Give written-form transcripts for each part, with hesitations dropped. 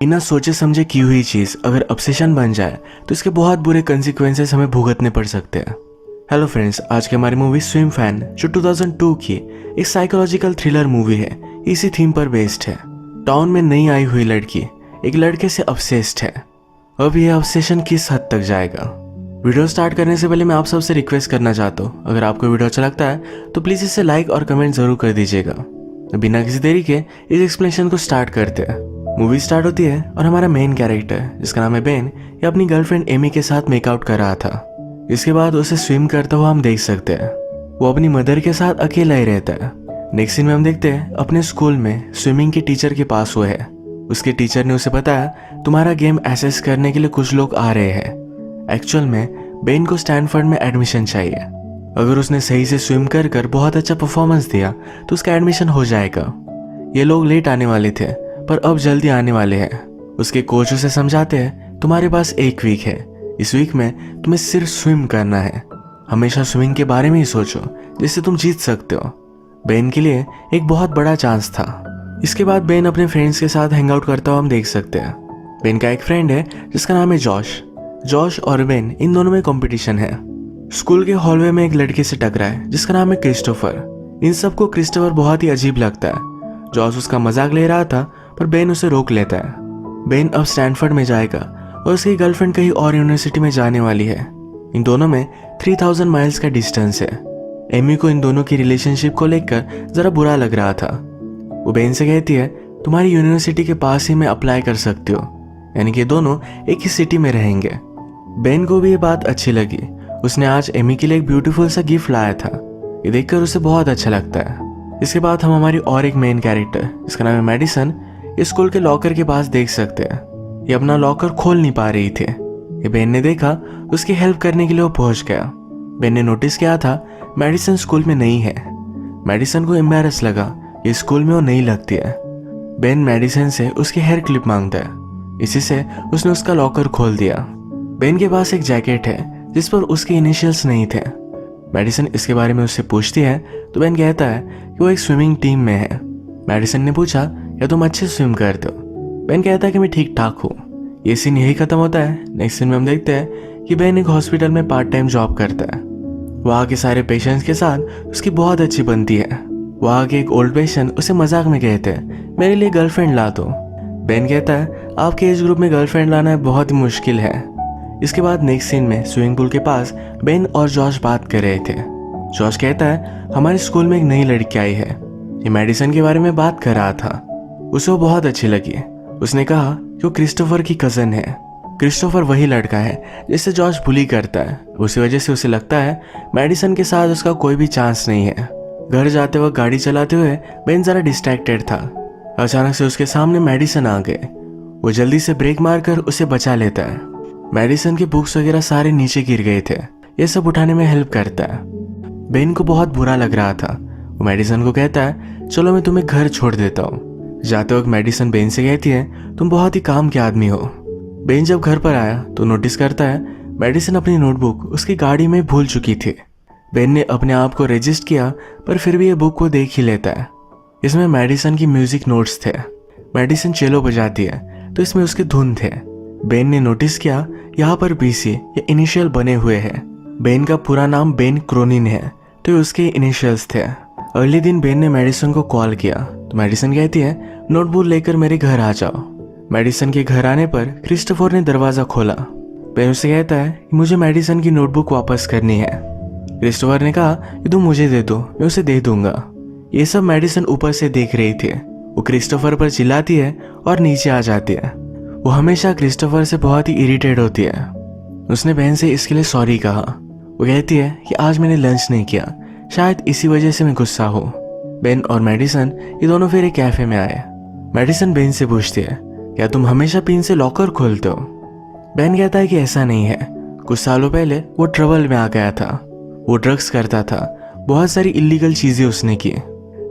बिना सोचे समझे की हुई चीज अगर ऑब्सेशन बन जाए तो इसके बहुत बुरे कंसिक्वेंसेस हमें भुगतने पड़ सकते हैं। हेलो फ्रेंड्स, आज की हमारी मूवी स्विम फैन जो 2002 की एक साइकोलॉजिकल थ्रिलर मूवी है, इसी थीम पर बेस्ड है। टाउन में नई आई हुई लड़की एक लड़के से ऑब्सेस्ड है। अब यह ऑब्सेशन किस हद तक जाएगा? वीडियो स्टार्ट करने से पहले मैं आप सबसे रिक्वेस्ट करना चाहता हूँ, अगर आपको वीडियो अच्छा लगता है तो प्लीज इसे लाइक और कमेंट जरूर कर दीजिएगा। बिना किसी देरी के इस एक्सप्लेनेशन को स्टार्ट करते हैं। मूवी स्टार्ट होती है और हमारा मेन कैरेक्टर जिसका नाम है बेन, ये अपनी गर्लफ्रेंड एमी के साथ मेकआउट कर रहा था। इसके बाद उसे स्विम करता हुआ हम देख सकते हैं। वो अपनी मदर के साथ अकेला ही रहता है। नेक्स्ट सीन में हम देखते हैं अपने स्कूल में स्विमिंग के टीचर के पास वो है। उसके टीचर ने उसे बताया तुम्हारा गेम एसेस करने के लिए कुछ लोग आ रहे हैं। एक्चुअल में बेन को स्टैनफोर्ड में एडमिशन चाहिए। अगर उसने सही से स्विम कर बहुत अच्छा परफॉर्मेंस दिया तो उसका एडमिशन हो जाएगा। ये लोग लेट आने वाले थे पर अब जल्दी आने वाले हैं। उसके कोच उसे समझाते हैं तुम्हारे पास एक वीक है, इस वीक में तुम्हें सिर्फ स्विम करना है। हमेशा स्विमिंग के बारे में ही सोचो जिससे तुम जीत सकते हो। बेन के लिए एक बहुत बड़ा चांस था। इसके बाद बेन अपने फ्रेंड्स के साथ हैंग आउट करता हुआ हम देख सकते हैं। बेन का एक फ्रेंड है जिसका नाम है जॉश और बेन इन दोनों में कंपटीशन है। स्कूल के हॉलवे में एक लड़के से टकराए जिसका नाम है क्रिस्टोफर। इन सबको क्रिस्टोफर बहुत ही अजीब लगता है। जॉश उसका मजाक ले रहा था पर बेन उसे रोक लेता है। बेन अब स्टैनफोर्ड में जाएगा और उसकी गर्लफ्रेंड कहीं और यूनिवर्सिटी में जाने वाली है। इन दोनों में 3000 माइल्स का डिस्टेंस है। एमी को इन दोनों की रिलेशनशिप को लेकर जरा बुरा लग रहा था। वो बेन से कहती है तुम्हारी यूनिवर्सिटी के पास ही में अप्लाई कर सकती हो, यानी कि दोनों एक ही सिटी में रहेंगे। बेन को भी ये बात अच्छी लगी। उसने आज एमी के लिए एक ब्यूटीफुल सा गिफ्ट लाया था। ये देखकर उसे बहुत अच्छा लगता है। इसके बाद हम हमारी और एक मेन कैरेक्टर जिसका नाम है मेडिसन स्कूल के लॉकर के पास देख सकते हैं। ये अपना लॉकर खोल नहीं पा रही थी। ये बेन ने देखा, उसकी हेल्प करने के लिए वो पहुंच गया। बेन ने नोटिस किया था मेडिसन स्कूल में नहीं है। मेडिसन को एम्बैरस लगा कि स्कूल में वो नहीं लगती है। बेन मेडिसन से उसकी हेयर क्लिप मांगता है। इसी से उसने उसका लॉकर खोल दिया। बेन के पास एक जैकेट है जिस पर उसके इनिशियल्स नहीं थे। मेडिसन इसके बारे में उससे पूछती है तो बेन कहता है कि वो एक स्विमिंग टीम में है। मेडिसन ने पूछा या तुम अच्छे स्विम करते हो? बेन कहता है कि मैं ठीक ठाक हूँ। ये सीन यही खत्म होता है। नेक्स्ट सीन में हम देखते हैं कि बेन एक हॉस्पिटल में पार्ट टाइम जॉब करता है। वहाँ के सारे पेशेंट्स के साथ उसकी बहुत अच्छी बनती है। वहाँ के एक ओल्ड पेशेंट उसे मजाक में कहते हैं मेरे लिए गर्लफ्रेंड ला दो। बेन कहता है आपके एज ग्रुप में गर्लफ्रेंड लाना बहुत ही मुश्किल है। इसके बाद नेक्स्ट सीन में स्विमिंग पूल के पास बेन और जॉश बात कर रहे थे। जॉश कहता है हमारे स्कूल में एक नई लड़की आई है। ये मेडिसन के बारे में बात कर रहा था। उसे वो बहुत अच्छी लगी। उसने कहा कि वो क्रिस्टोफर की कजन है। क्रिस्टोफर वही लड़का है जिससे जॉश बुली करता है। उसी वजह से उसे लगता है मेडिसन के साथ उसका कोई भी चांस नहीं है। घर जाते वक्त गाड़ी चलाते हुए बेन जरा डिस्ट्रैक्टेड था। अचानक से उसके सामने मेडिसन आ गए। वो जल्दी से ब्रेक मारकर उसे बचा लेता है। मेडिसन के बुक्स वगैरह सारे नीचे गिर गए थे। ये सब उठाने में हेल्प करता है। बेन को बहुत बुरा लग रहा था। वो मेडिसन को कहता है चलो मैं तुम्हें घर छोड़ देता हूँ। जाते वक्त मेडिसन बेन से कहती है तुम बहुत ही काम के आदमी हो। बेन जब घर पर आया तो नोटिस करता है मेडिसन अपनी नोटबुक उसकी गाड़ी में भूल चुकी थी। बेन ने अपने आप को रजिस्ट किया पर फिर भी ये बुक को देख ही लेता है। इसमें मेडिसन की म्यूजिक नोट्स थे। मेडिसन चेलो बजाती है तो इसमें उसके धुन थे। बेन ने नोटिस किया यहाँ पर बीसी या इनिशियल बने हुए हैं। बेन का पूरा नाम बेन क्रोनिन है तो उसके इनिशियल्स थे। अगले दिन बेन ने मेडिसन को कॉल किया तो मेडिसन कहती है नोटबुक लेकर मेरे घर आ जाओ। मेडिसन के घर आने पर क्रिस्टोफर ने दरवाजा खोला। बेन उससे कहता है कि मुझे मेडिसन की नोटबुक वापस करनी है। क्रिस्टोफर ने कहा कि तुम मुझे दे दो, मैं उसे दे दूंगा। ये सब मेडिसन ऊपर से देख रही थी। वो क्रिस्टोफर पर चिल्लाती है और नीचे आ जाती है। वो हमेशा क्रिस्टोफर से बहुत ही इरिटेट होती है। उसने बहन से इसके लिए सॉरी कहा। वो कहती है कि आज मैंने लंच नहीं किया, शायद इसी वजह से मैं गुस्सा हूँ। बेन और मेडिसन ये दोनों फिर एक कैफे में आए। मेडिसन बेन से पूछती है क्या तुम हमेशा पिन से लॉकर खोलते हो? बेन कहता है कि ऐसा नहीं है। कुछ सालों पहले वो ट्रबल में आ गया था। वो ड्रग्स करता था। बहुत सारी इलीगल चीजें उसने की।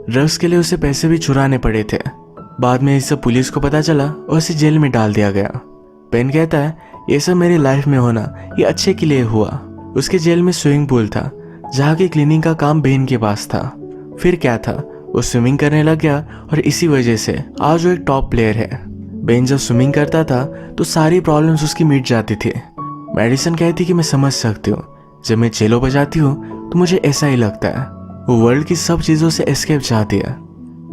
ड्रग्स के लिए उसे पैसे भी चुराने पड़े थे। बाद में ये सब पुलिस को पता चला और उसे जेल में डाल दिया गया। बेन कहता है ये सब मेरी लाइफ में होना ये अच्छे के लिए हुआ। उसके जेल में स्विमिंग पूल था जहाँ की क्लीनिंग का काम बेन के पास था। फिर क्या था, वो स्विमिंग करने लग गया और इसी वजह से आज वो एक टॉप प्लेयर है। बेन जब स्विमिंग करता था तो सारी प्रॉब्लम्स उसकी मिट जाती थी। मेडिसन कहती कि मैं समझ सकती हूँ, जब मैं चेलो बजाती हूँ तो मुझे ऐसा ही लगता है। वो वर्ल्ड की सब चीज़ों से एस्केप चाहती है।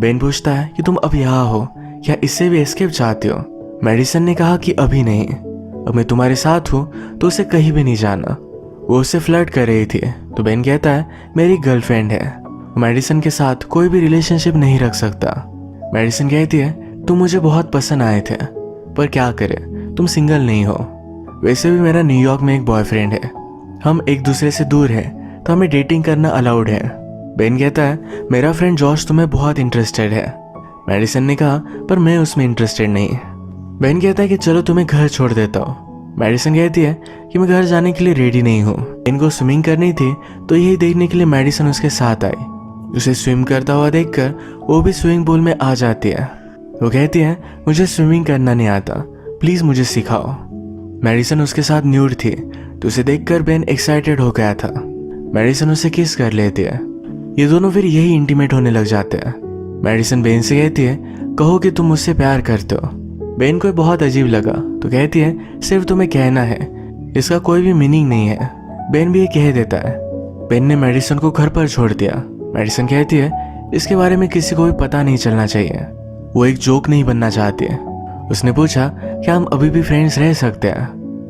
बेन पूछता है कि तुम अब यहाँ हो, क्या इससे भी एस्केप चाहती हो? मेडिसन ने कहा कि अभी नहीं, अब मैं तुम्हारे साथ हूँ तो उसे कहीं भी नहीं जाना। वो उससे फ्लर्ट कर रही थी तो बेन कहता है मेरी गर्लफ्रेंड है, मेडिसन के साथ कोई भी रिलेशनशिप नहीं रख सकता। मेडिसन कहती है तुम मुझे बहुत पसंद आए थे, पर क्या करे, तुम सिंगल नहीं हो। वैसे भी मेरा न्यूयॉर्क में एक बॉयफ्रेंड है, हम एक दूसरे से दूर हैं तो हमें डेटिंग करना अलाउड है। बेन कहता है मेरा फ्रेंड जॉश तुम्हें बहुत इंटरेस्टेड है। मेडिसन ने कहा पर मैं उसमें इंटरेस्टेड नहीं। बेन कहता है कि चलो तुम्हें घर छोड़ देता हूँ। मेडिसन कहती है कि मैं घर जाने के लिए रेडी नहीं हूँ। बेन को स्विमिंग करनी थी तो यही देखने के लिए मेडिसन उसके साथ आई। उसे स्विम करता हुआ देखकर वो भी स्विमिंग पूल में आ जाती है। वो कहती है मुझे स्विमिंग करना नहीं आता, प्लीज मुझे सिखाओ। मेडिसन उसके साथ न्यूड थी तो उसे देखकर बेन एक्साइटेड हो गया था। मेडिसन उसे किस कर लेती है। ये दोनों फिर यही इंटीमेट होने लग जाते हैं। मेडिसन बेन से कहती है कहो कि तुम मुझसे प्यार करते हो। बेन को बहुत अजीब लगा तो कहती है सिर्फ तुम्हें कहना है, इसका कोई भी मीनिंग नहीं है। बेन भी ये कह देता है। बेन ने मेडिसन को घर पर छोड़ दिया। मेडिसन कहती है इसके बारे में किसी को भी पता नहीं चलना चाहिए। वो एक जोक नहीं बनना चाहती है। उसने पूछा क्या हम अभी भी फ्रेंड्स रह सकते हैं?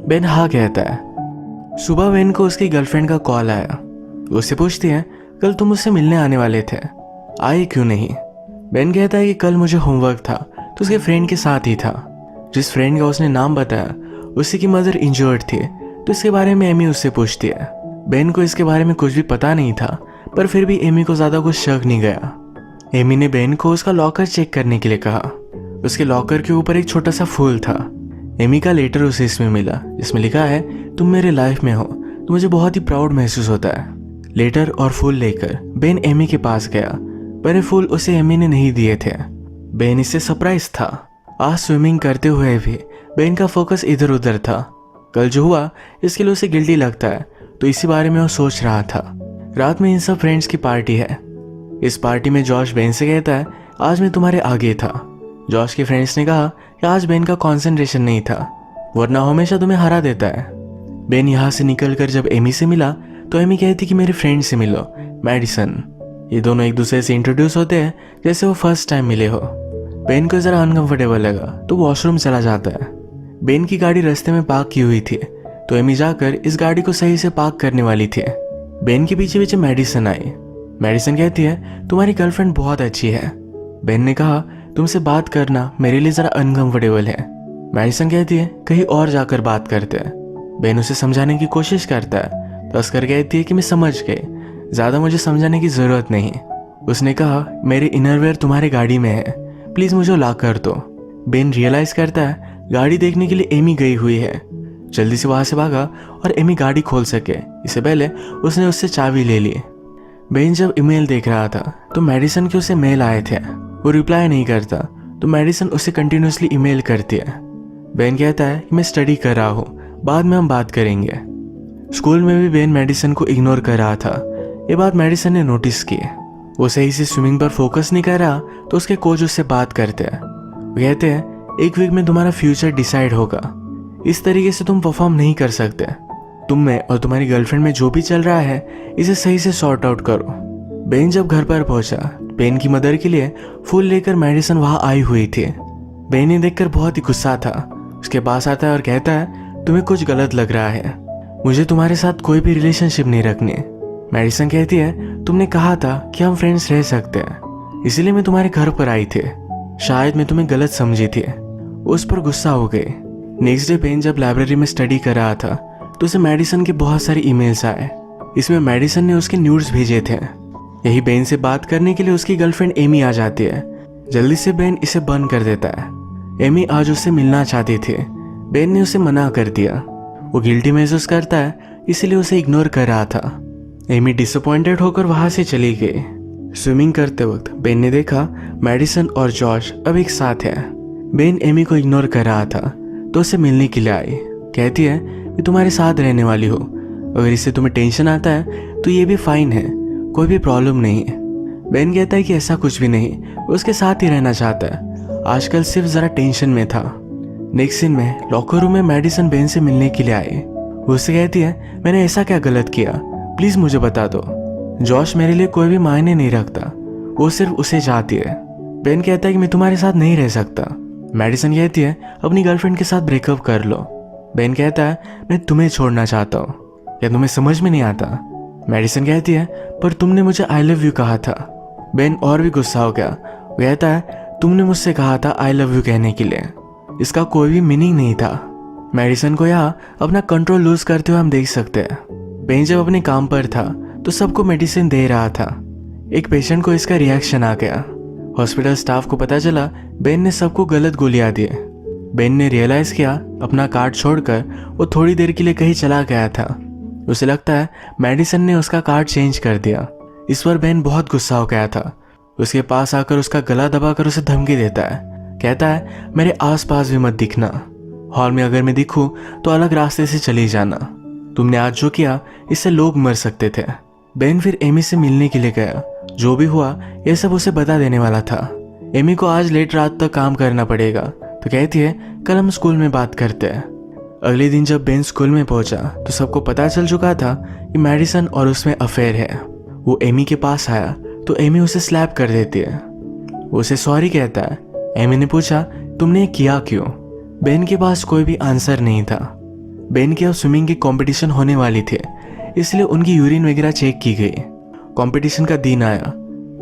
बेन हाँ कहता है। सुबह बेन को उसकी गर्लफ्रेंड का कॉल आया। वो उससे पूछती है कल तुम मुझसे मिलने आने वाले थे, आए क्यों नहीं? बेन कहता है कि कल मुझे होमवर्क था तो उसके फ्रेंड के साथ ही था। जिस फ्रेंड का उसने नाम बताया उसी की मदर इंजर्ड थी तो इसके बारे में एमी उससे पूछती है। बेन को इसके बारे में कुछ भी पता नहीं था, पर फिर भी एमी को ज्यादा कुछ शक नहीं गया। एमी ने बेन को उसका लॉकर चेक करने के लिए कहा। उसके लॉकर के ऊपर एक छोटा सा फूल था। एमी का लेटर उसे इसमें मिला जिसमें लिखा है तुम मेरे लाइफ में हो तो मुझे बहुत ही प्राउड महसूस होता है। लेटर और फूल लेकर बेन एमी के पास गया, पर ये फूल उसे एमी ने नहीं दिए थे। बेन इससे सरप्राइज था। आज स्विमिंग करते हुए भी बेन का फोकस इधर उधर था। कल जो हुआ इसके लिए उसे गिल्टी लगता है तो इसी बारे में वो सोच रहा था। रात में इन सब फ्रेंड्स की पार्टी है। इस पार्टी में जॉश बेन से कहता है आज मैं तुम्हारे आगे था। जॉश के फ्रेंड्स ने कहा कि आज बेन का कंसंट्रेशन नहीं था, वरना हमेशा तुम्हें हरा देता है। बेन यहाँ से निकलकर जब एमी से मिला तो एमी कहती कि मेरे फ्रेंड से मिलो, मेडिसन। ये दोनों एक दूसरे से इंट्रोड्यूस होते हैं जैसे वो फर्स्ट टाइम मिले हो। बेन को जरा अनकंफर्टेबल लगा तो वॉशरूम चला जाता है। बेन की गाड़ी रास्ते में पार्क की हुई थी तो एमी जाकर इस गाड़ी को सही से पार्क करने वाली थी। बेन के पीछे पीछे मेडिसन आई। मेडिसन कहती है तुम्हारी गर्लफ्रेंड बहुत अच्छी है। बेन ने कहा तुमसे बात करना मेरे लिए जरा अनकंफर्टेबल है। मेडिसन कहती है कहीं और जाकर बात करते हैं। बेन उसे समझाने की कोशिश करता है तो अस्कर कहती है कि मैं समझ गई, ज्यादा मुझे समझाने की जरूरत नहीं। उसने कहा मेरे इनरवेयर तुम्हारी गाड़ी में है, प्लीज मुझे ला कर दो। बेन रियलाइज करता है गाड़ी देखने के लिए एमी गई हुई है। जल्दी से वहां से भागा और एमी गाड़ी खोल सके इससे पहले उसने उससे चाबी ले ली। बेन जब ईमेल देख रहा था तो मेडिसन के उसे मेल आए थे। वो रिप्लाई नहीं करता तो मेडिसन उसे कंटिन्यूसली ईमेल करती है। बेन कहता है कि मैं स्टडी कर रहा हूँ, बाद में हम बात करेंगे। स्कूल में भी बेन मेडिसन को इग्नोर कर रहा था। ये बात मेडिसन ने नोटिस की। वो सही से स्विमिंग पर फोकस नहीं कर रहा तो उसके कोच उससे बात करते हैं। वो कहते हैं एक वीक में तुम्हारा फ्यूचर डिसाइड होगा, इस तरीके से तुम परफॉर्म नहीं कर सकते। तुम में और तुम्हारी गर्लफ्रेंड में जो भी चल रहा है इसे सही से सॉर्ट आउट करो। बेन जब घर पर पहुंचा, बेन की मदर के लिए फूल लेकर मेडिसन वहां आई हुई थी। बेन ने देखकर बहुत ही गुस्सा था। उसके पास आता है और कहता है तुम्हें कुछ गलत लग रहा है, मुझे तुम्हारे साथ कोई भी रिलेशनशिप नहीं रखनी। मेडिसन कहती है तुमने कहा था कि हम फ्रेंड्स रह सकते हैं, इसीलिए मैं तुम्हारे घर पर आई थी, शायद मैं तुम्हें गलत समझी थी। उस पर गुस्सा हो गई। नेक्स्ट डे बेन जब लाइब्रेरी में स्टडी कर रहा था तो उसे मेडिसन के बहुत सारे ईमेल्स आए। इसमें मेडिसन ने उसके न्यूड्स भेजे थे। यही बेन से बात करने के लिए उसकी गर्लफ्रेंड एमी आ जाती है। जल्दी से बेन इसे बंद कर देता है। एमी आज उससे मिलना चाहती थी, बेन ने उसे मना कर दिया। वो गिल्टी महसूस करता है इसीलिए उसे इग्नोर कर रहा था। एमी डिसअपॉइंटेड होकर वहां से चली गई। स्विमिंग करते वक्त बेन ने देखा मेडिसन और जॉश अब एक साथ है। बेन एमी को इग्नोर कर रहा था तो उसे मिलने के लिए आई। कहती है मैं तुम्हारे साथ रहने वाली हूँ, अगर इससे तुम्हें टेंशन आता है तो ये भी फाइन है, कोई भी प्रॉब्लम नहीं है। बेन कहता है कि ऐसा कुछ भी नहीं, वो उसके साथ ही रहना चाहता है। आजकल सिर्फ जरा टेंशन में था। नेक्स्ट सीन में लॉकर रूम में मेडिसन बेन से मिलने के लिए आई। वो उससे कहती है, मैंने ऐसा क्या गलत किया, प्लीज मुझे बता दो। जॉश मेरे लिए कोई भी मायने नहीं रखता, वो सिर्फ उसे चाहती है। बेन कहता है कि मैं तुम्हारे साथ नहीं रह सकता। मेडिसन कहती है, अपनी गर्लफ्रेंड के साथ ब्रेकअप कर लो। बेन कहता है, मैं तुम्हें छोड़ना चाहता हूँ, क्या तुम्हें समझ में नहीं आता। मेडिसन कहती है, पर तुमने मुझे आई लव यू कहा था। बेन और भी गुस्सा हो गया। वो कहता है, तुमने मुझसे कहा था आई लव यू कहने के लिए, इसका कोई भी मीनिंग नहीं था। मेडिसन को यहाँ अपना कंट्रोल लूज करते हुए हम देख सकते हैं। बेन जब अपने काम पर था तो सबको मेडिसिन दे रहा था। एक पेशेंट को इसका रिएक्शन आ गया। हॉस्पिटल स्टाफ को पता चला बेन ने सबको गलत गोलियां दी। बेन ने रियलाइज किया अपना कार्ड छोड़कर वो थोड़ी देर के लिए कहीं चला गया था। उसे लगता है मेडिसन ने उसका कार्ड चेंज कर दिया। इस पर बेन बहुत गुस्सा हो गया था। उसके पास आकर उसका गला दबाकर उसे धमकी देता है। कहता है, मेरे आसपास भी मत दिखना, हॉल में अगर मैं दिखूं तो अलग रास्ते से चली जाना। तुमने आज जो किया इससे लोग मर सकते थे। बेन फिर एमी से मिलने के लिए गया। जो भी हुआ यह सब उसे बता देने वाला था। एमी को आज लेट रात तक काम करना पड़ेगा, तो कहती है कल हम स्कूल में बात करते हैं। अगले दिन जब बेन स्कूल में पहुंचा तो सबको पता चल चुका था कि मेडिसन और उसमें अफेयर है। वो एमी के पास आया तो एमी उसे स्लैप कर देती है। वो उसे सॉरी कहता है। एमी ने पूछा, तुमने ये किया क्यों? बेन के पास कोई भी आंसर नहीं था। बेन की अब स्विमिंग की कंपटीशन होने वाली थी, इसलिए उनकी यूरिन वगैरह चेक की गई। कंपटीशन का दिन आया।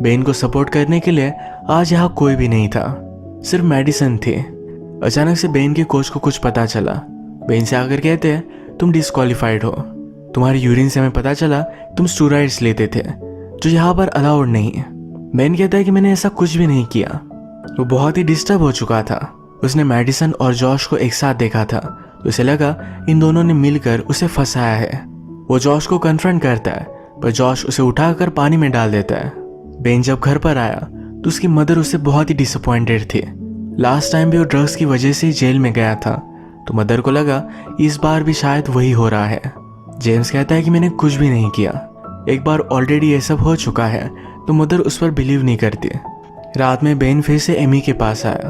बेन को सपोर्ट करने के लिए आज यहाँ कोई भी नहीं था, सिर्फ मेडिसन थी। अचानक से बेन के कोच को कुछ पता चला। बेन से आकर कहते हैं, तुम डिस्क्वालीफाइड हो। तुम्हारी यूरिन से हमें पता चला तुम स्टेरॉइड्स लेते थे, जो यहाँ पर अलाउड नहीं है। बेन कहता है कि मैंने ऐसा कुछ भी नहीं किया। वो बहुत ही डिस्टर्ब हो चुका था। उसने मेडिसन और जॉश को एक साथ देखा था, तो उसे लगा इन दोनों ने मिलकर उसे फंसाया है। वो जॉश को कन्फ्रंट करता है, पर जॉश उसे उठाकर पानी में डाल देता है। बेन जब घर पर आया तो उसकी मदर उससे बहुत ही डिसअपॉइंटेड थी। लास्ट टाइम भी वो ड्रग्स की वजह से ही जेल में गया था, तो मदर को लगा इस बार भी शायद वही हो रहा है। जेम्स कहता है कि मैंने कुछ भी नहीं किया, एक बार ऑलरेडी ये सब हो चुका है, तो मदर उस पर बिलीव नहीं करती। रात में बेन फिर से एमी के पास आया।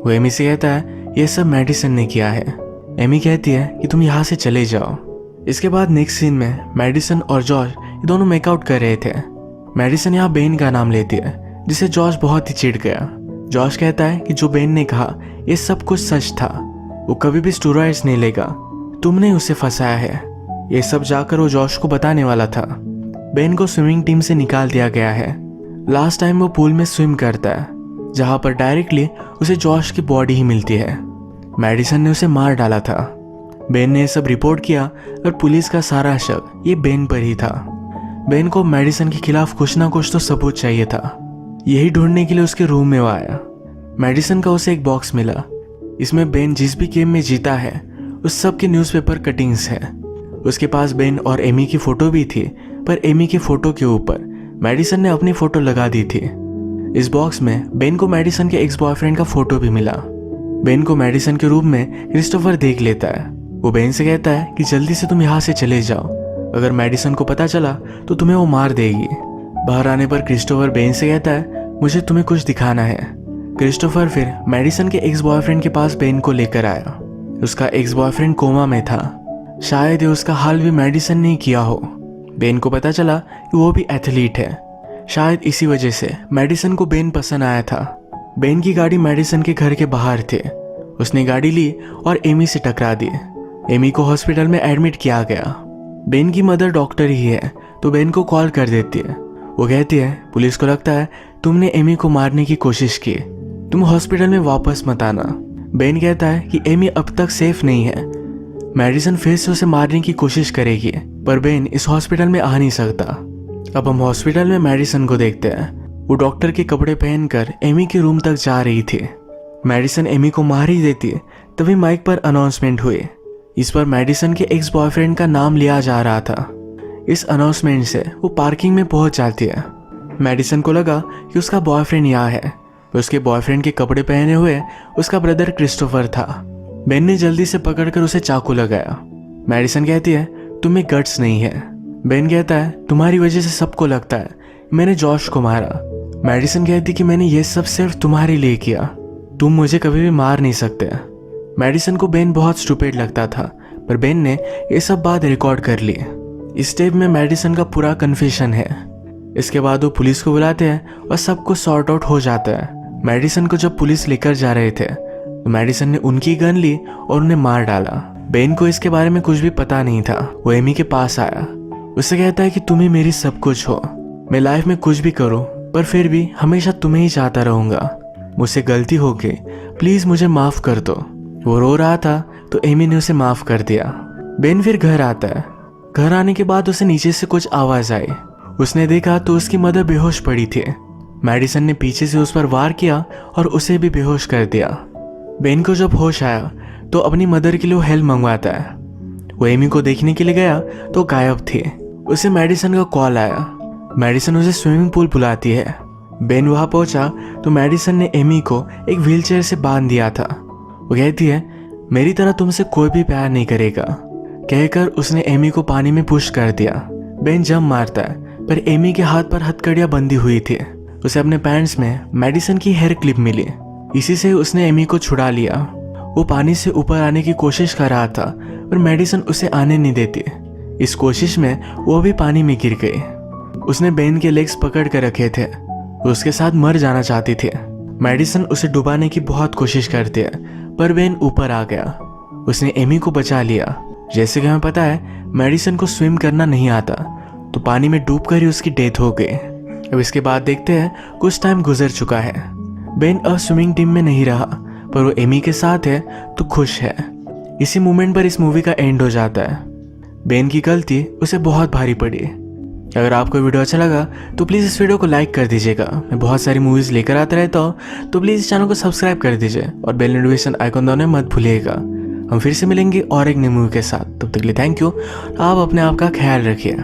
वो एमी से कहता है ये सब मेडिसन ने किया है। एमी कहती है कि तुम यहाँ से चले जाओ। इसके बाद नेक्स्ट सीन में मेडिसन और जॉर्ज ये दोनों मेकआउट कर रहे थे। मेडिसन यहाँ बेन का नाम लेती है, जिसे जॉर्ज बहुत ही चिढ़ गया। जॉर्ज कहता है कि जो बेन ने कहा ये सब कुछ सच था, वो कभी भी स्टेरॉइड्स नहीं लेगा, तुमने उसे फंसाया है। ये सब जाकर वो जॉर्ज को बताने वाला था। बेन को स्विमिंग टीम से निकाल दिया गया है। लास्ट टाइम वो पूल में स्विम करता है, जहां पर डायरेक्टली उसे जॉर्ज की बॉडी ही मिलती है। मेडिसन ने उसे मार डाला था। बेन ने यह सब रिपोर्ट किया और पुलिस का सारा शक ये बेन पर ही था। बेन को मेडिसन के खिलाफ कुछ ना कुछ तो सबूत चाहिए था। यही ढूंढने के लिए उसके रूम में वो आया। मेडिसन का उसे एक बॉक्स मिला। इसमें बेन जिस भी गेम में जीता है उस सब के न्यूज़पेपर कटिंग्स हैं। उसके पास बेन और एमी की फोटो भी थी, पर एमी की फोटो के ऊपर मेडिसन ने अपनी फोटो लगा दी थी। इस बॉक्स में बेन को मेडिसन के एक्स बॉयफ्रेंड का फोटो भी मिला। बेन को मेडिसन के रूम में क्रिस्टोफर देख लेता है। वो बेन से कहता है कि जल्दी से तुम यहाँ से चले जाओ, अगर मेडिसन को पता चला तो तुम्हें वो मार देगी। बाहर आने पर क्रिस्टोफर बेन से कहता है मुझे तुम्हें कुछ दिखाना है। क्रिस्टोफर फिर मेडिसन के एक्स बॉयफ्रेंड के पास बेन को लेकर आया। उसका एक्स बॉयफ्रेंड कोमा में था, शायद ये उसका हाल भी मेडिसन ने किया हो। बेन को पता चला कि वो भी एथलीट है, शायद इसी वजह से मेडिसन को बेन पसंद आया था। बेन की गाड़ी मेडिसन के घर के बाहर थे। उसने गाड़ी ली और एमी से टकरा दी। एमी को हॉस्पिटल में एडमिट किया गया। बेन की मदर डॉक्टर ही है, तो बेन को कॉल कर देती है। वो कहती है पुलिस को लगता है तुमने एमी को मारने की कोशिश की, तुम हॉस्पिटल में वापस मत आना। बेन कहता है कि एमी अब तक सेफ नहीं है, मेडिसन फिर से उसे मारने की कोशिश करेगी, पर बेन इस हॉस्पिटल में आ नहीं सकता। अब हम हॉस्पिटल में मेडिसन को देखते हैं। वो डॉक्टर के कपड़े पहनकर एमी के रूम तक जा रही थी। मेडिसन एमी को मार ही देती, तभी माइक पर अनाउंसमेंट हुई। इस पर मेडिसन के एक्स बॉयफ्रेंड का नाम लिया जा रहा था। इस अनाउंसमेंट से वो पार्किंग में पहुंच जाती है। मेडिसन को लगा कि उसका बॉयफ्रेंड यहाँ है, तो उसके बॉयफ्रेंड के कपड़े पहने हुए उसका ब्रदर क्रिस्टोफर था। बेन ने जल्दी से पकड़कर उसे चाकू लगाया। मेडिसन कहती है तुम्हें गट्स नहीं है। बेन कहता है तुम्हारी वजह से सबको लगता है मैंने जॉश को मारा। मेडिसन कहती कि मैंने ये सब सिर्फ तुम्हारे लिए किया। तुम मुझे कभी भी मार नहीं सकते। मेडिसन को बेन बहुत स्टूपिड लगता था, पर बेन ने ये सब बात रिकॉर्ड कर ली। इस टेप में मेडिसन का पूरा कन्फेशन है। इसके बाद वो पुलिस को बुलाते हैं और सब कुछ सॉर्ट आउट हो जाता है। मेडिसन को जब पुलिस लेकर जा रहे थे तो मेडिसन ने उनकी गन ली और उन्हें मार डाला। बेन को इसके बारे में कुछ भी पता नहीं था। वो एमी के पास आया, उससे कहता है कि तुम ही मेरी सब कुछ हो, मैं लाइफ में कुछ भी करूं पर फिर भी हमेशा तुम्हें ही चाहता रहूंगा, मुझसे गलती हो गई, प्लीज मुझे माफ कर दो। वो रो रहा था तो एमी ने उसे माफ कर दिया। बेन फिर घर आता है। घर आने के बाद उसे नीचे से कुछ आवाज आई। उसने देखा तो उसकी मदर बेहोश पड़ी थी। मेडिसन ने पीछे से उस पर वार किया और उसे भी बेहोश कर दिया। बेन को जब होश आया तो अपनी मदर के लिए हेल्प मंगवाता है। वो एमी को देखने के लिए गया तो गायब थी। उसे मेडिसन का कॉल आया। मेडिसन उसे स्विमिंग पूल बुलाती है। बेन वहां पहुंचा तो मेडिसन ने एमी को एक व्हीलचेयर से बांध दिया था। वो कहती है, मेरी तरह तुमसे कोई भी प्यार नहीं करेगा, कहकर उसने एमी को पानी में पुश कर दिया। बेन जंप मारता है पर एमी के हाथ पर हथकड़ियां बंधी हुई थी। उसे अपने पैंट्स में मेडिसन की हेयर क्लिप मिली। इसी से उसने एमी को छुड़ा लिया। वो पानी से ऊपर आने की कोशिश कर रहा था पर मेडिसन उसे आने नहीं देती। इस कोशिश में वो भी पानी में गिर गई। उसने बेन के लेग्स पकड़ कर रखे थे। वो उसके साथ मर जाना चाहती थी। मेडिसन उसे डुबाने की बहुत कोशिश करती है पर बेन ऊपर आ गया। उसने एमी को बचा लिया। जैसे कि हमें पता है मेडिसन को स्विम करना नहीं आता, तो पानी में डूबकर ही उसकी डेथ हो गई। अब इसके बाद देखते हैं कुछ टाइम गुजर चुका है। बेन अब स्विमिंग टीम में नहीं रहा पर वो एमी के साथ है तो खुश है। इसी मोमेंट पर इस मूवी का एंड हो जाता है। बेन की गलती उसे बहुत भारी पड़ी। अगर आपको वीडियो अच्छा लगा तो प्लीज़ इस वीडियो को लाइक कर दीजिएगा। मैं बहुत सारी मूवीज़ लेकर आता रहता हूँ, तो प्लीज़ इस चैनल को सब्सक्राइब कर दीजिए और बेल नोटिफिकेशन आइकन दबाना मत भूलिएगा। हम फिर से मिलेंगे और एक नई मूवी के साथ। तब तक के लिए थैंक यू। आप अपने आप का ख्याल रखिए।